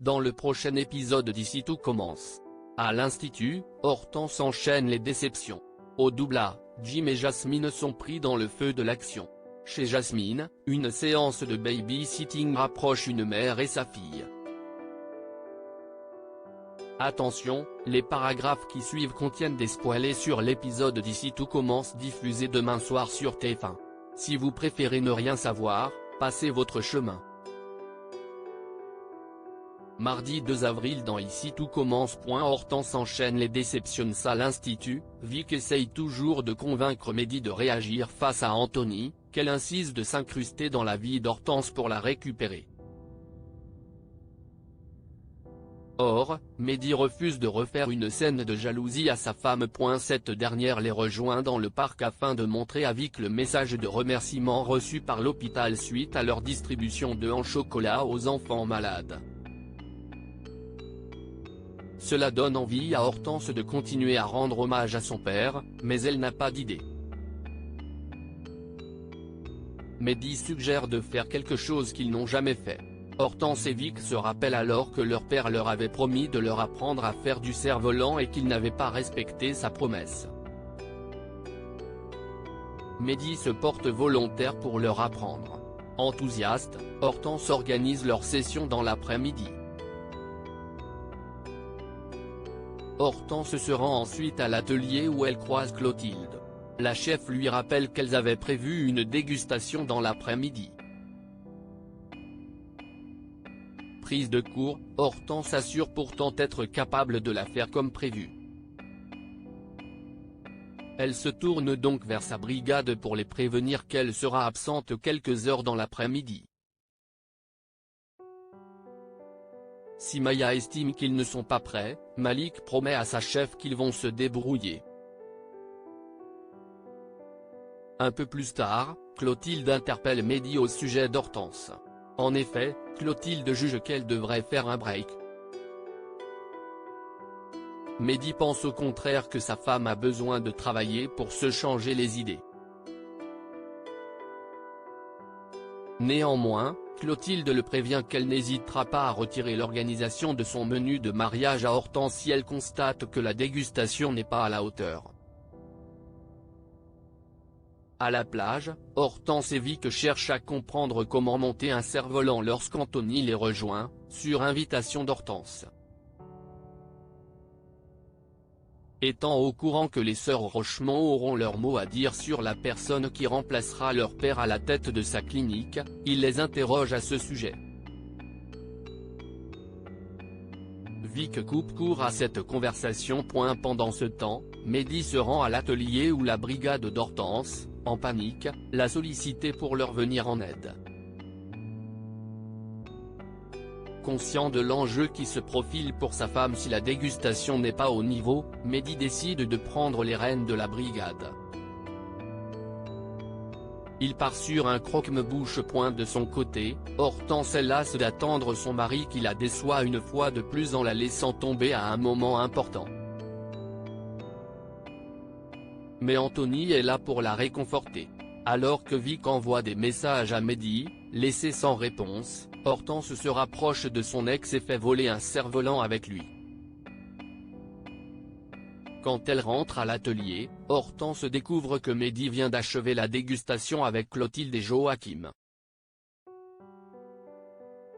Dans le prochain épisode d'Ici tout commence. À l'Institut, Hortense enchaîne les déceptions. Au doublage, Jim et Jasmine sont pris dans le feu de l'action. Chez Jasmine, une séance de babysitting rapproche une mère et sa fille. Attention, les paragraphes qui suivent contiennent des spoilers sur l'épisode d'Ici tout commence diffusé demain soir sur TF1. Si vous préférez ne rien savoir, passez votre chemin. Mardi 2 avril dans Ici tout commence. Hortense enchaîne les déceptions à l'Institut. Vic essaye toujours de convaincre Mehdi de réagir face à Anthony, qu'elle insiste de s'incruster dans la vie d'Hortense pour la récupérer. Or, Mehdi refuse de refaire une scène de jalousie à sa femme. Cette dernière les rejoint dans le parc afin de montrer à Vic le message de remerciement reçu par l'hôpital suite à leur distribution d'œufs en chocolat aux enfants malades. Cela donne envie à Hortense de continuer à rendre hommage à son père, mais elle n'a pas d'idée. Mehdi suggère de faire quelque chose qu'ils n'ont jamais fait. Hortense et Vic se rappellent alors que leur père leur avait promis de leur apprendre à faire du cerf-volant et qu'il n'avait pas respecté sa promesse. Mehdi se porte volontaire pour leur apprendre. Enthousiaste, Hortense organise leur session dans l'après-midi. Hortense se rend ensuite à l'atelier où elle croise Clotilde. La chef lui rappelle qu'elles avaient prévu une dégustation dans l'après-midi. Prise de court, Hortense assure pourtant être capable de la faire comme prévu. Elle se tourne donc vers sa brigade pour les prévenir qu'elle sera absente quelques heures dans l'après-midi. Si Maya estime qu'ils ne sont pas prêts, Malik promet à sa chef qu'ils vont se débrouiller. Un peu plus tard, Clotilde interpelle Mehdi au sujet d'Hortense. En effet, Clotilde juge qu'elle devrait faire un break. Mehdi pense au contraire que sa femme a besoin de travailler pour se changer les idées. Néanmoins, Clotilde le prévient qu'elle n'hésitera pas à retirer l'organisation de son menu de mariage à Hortense si elle constate que la dégustation n'est pas à la hauteur. À la plage, Hortense et Vic cherchent à comprendre comment monter un cerf-volant lorsqu'Anthony les rejoint, sur invitation d'Hortense. Étant au courant que les sœurs Rochemont auront leur mot à dire sur la personne qui remplacera leur père à la tête de sa clinique, il les interroge à ce sujet. Vic coupe court à cette conversation. Pendant ce temps, Mehdi se rend à l'atelier où la brigade d'Hortense, en panique, l'a sollicité pour leur venir en aide. Conscient de l'enjeu qui se profile pour sa femme si la dégustation n'est pas au niveau, Mehdi décide de prendre les rênes de la brigade. Il part sur un croque-me-bouche. De son côté, Hortense est lasse d'attendre son mari qui la déçoit une fois de plus en la laissant tomber à un moment important. Mais Anthony est là pour la réconforter. Alors que Vic envoie des messages à Mehdi, laissé sans réponse, Hortense se rapproche de son ex et fait voler un cerf-volant avec lui. Quand elle rentre à l'atelier, Hortense découvre que Mehdi vient d'achever la dégustation avec Clotilde et Joachim.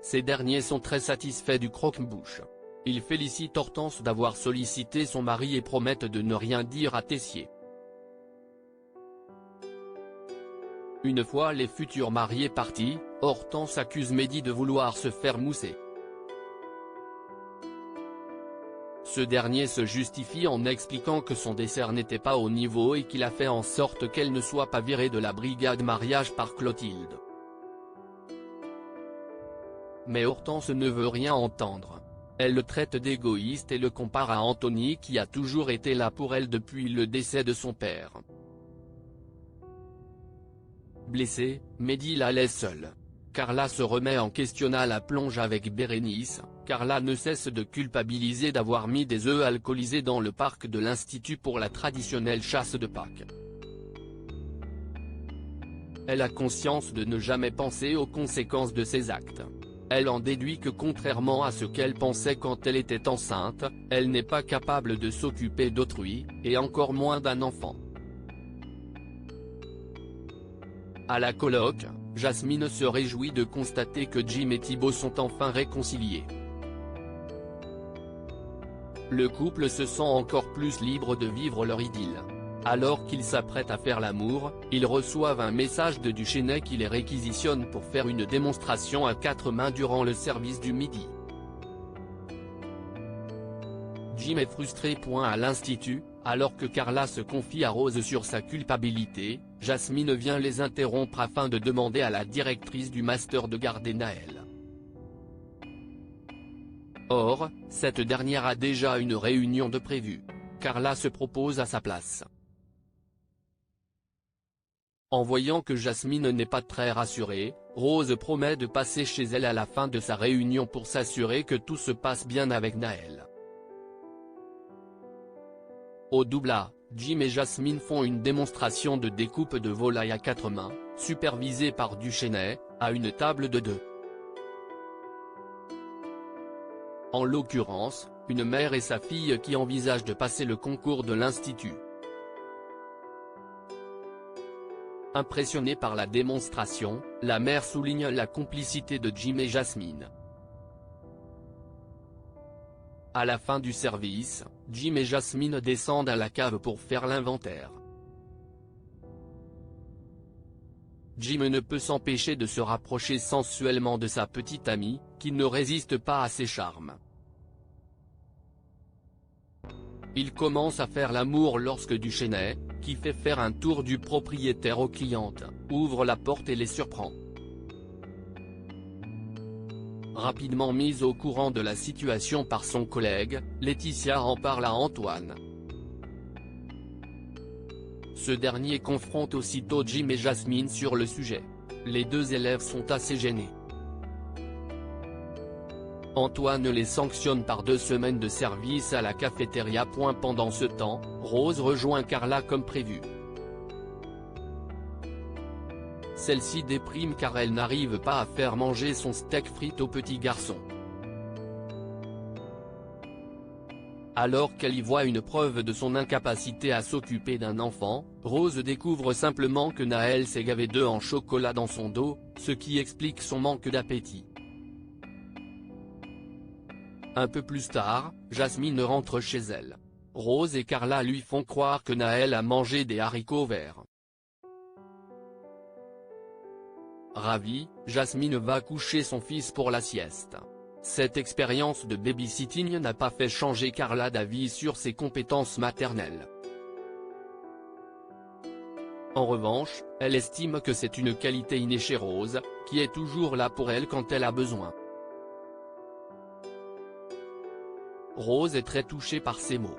Ces derniers sont très satisfaits du croque-bouche. Ils félicitent Hortense d'avoir sollicité son mari et promettent de ne rien dire à Tessier. Une fois les futurs mariés partis, Hortense accuse Mehdi de vouloir se faire mousser. Ce dernier se justifie en expliquant que son dessert n'était pas au niveau et qu'il a fait en sorte qu'elle ne soit pas virée de la brigade mariage par Clotilde. Mais Hortense ne veut rien entendre. Elle le traite d'égoïste et le compare à Anthony qui a toujours été là pour elle depuis le décès de son père. Blessée, Mehdi la laisse seule. Carla se remet en question à la plonge avec Bérénice. Carla ne cesse de culpabiliser d'avoir mis des œufs alcoolisés dans le parc de l'Institut pour la traditionnelle chasse de Pâques. Elle a conscience de ne jamais penser aux conséquences de ses actes. Elle en déduit que contrairement à ce qu'elle pensait quand elle était enceinte, elle n'est pas capable de s'occuper d'autrui, et encore moins d'un enfant. À la colloque, Jasmine se réjouit de constater que Jim et Thibaut sont enfin réconciliés. Le couple se sent encore plus libre de vivre leur idylle. Alors qu'ils s'apprêtent à faire l'amour, ils reçoivent un message de Duchesnay qui les réquisitionne pour faire une démonstration à 4 mains durant le service du midi. Jim est frustré. À l'institut, alors que Carla se confie à Rose sur sa culpabilité, Jasmine vient les interrompre afin de demander à la directrice du master de garder Naël. Or, cette dernière a déjà une réunion de prévue. Carla se propose à sa place. En voyant que Jasmine n'est pas très rassurée, Rose promet de passer chez elle à la fin de sa réunion pour s'assurer que tout se passe bien avec Naël. Au double A, Jim et Jasmine font une démonstration de découpe de volaille à 4 mains, supervisée par Duchesnay, à une table de 2. En l'occurrence, une mère et sa fille qui envisagent de passer le concours de l'institut. Impressionnée par la démonstration, la mère souligne la complicité de Jim et Jasmine. À la fin du service, Jim et Jasmine descendent à la cave pour faire l'inventaire. Jim ne peut s'empêcher de se rapprocher sensuellement de sa petite amie, qui ne résiste pas à ses charmes. Il commence à faire l'amour lorsque Duchesnay, qui fait faire un tour du propriétaire aux clientes, ouvre la porte et les surprend. Rapidement mise au courant de la situation par son collègue, Laetitia en parle à Antoine. Ce dernier confronte aussitôt Jim et Jasmine sur le sujet. Les deux élèves sont assez gênés. Antoine les sanctionne par 2 semaines de service à la cafétéria. Pendant ce temps, Rose rejoint Carla comme prévu. Celle-ci déprime car elle n'arrive pas à faire manger son steak frites au petit garçon. Alors qu'elle y voit une preuve de son incapacité à s'occuper d'un enfant, Rose découvre simplement que Naël s'est gavé d'œufs en chocolat dans son dos, ce qui explique son manque d'appétit. Un peu plus tard, Jasmine rentre chez elle. Rose et Carla lui font croire que Naël a mangé des haricots verts. Ravie, Jasmine va coucher son fils pour la sieste. Cette expérience de babysitting n'a pas fait changer Carla d'avis sur ses compétences maternelles. En revanche, elle estime que c'est une qualité innée chez Rose, qui est toujours là pour elle quand elle a besoin. Rose est très touchée par ces mots.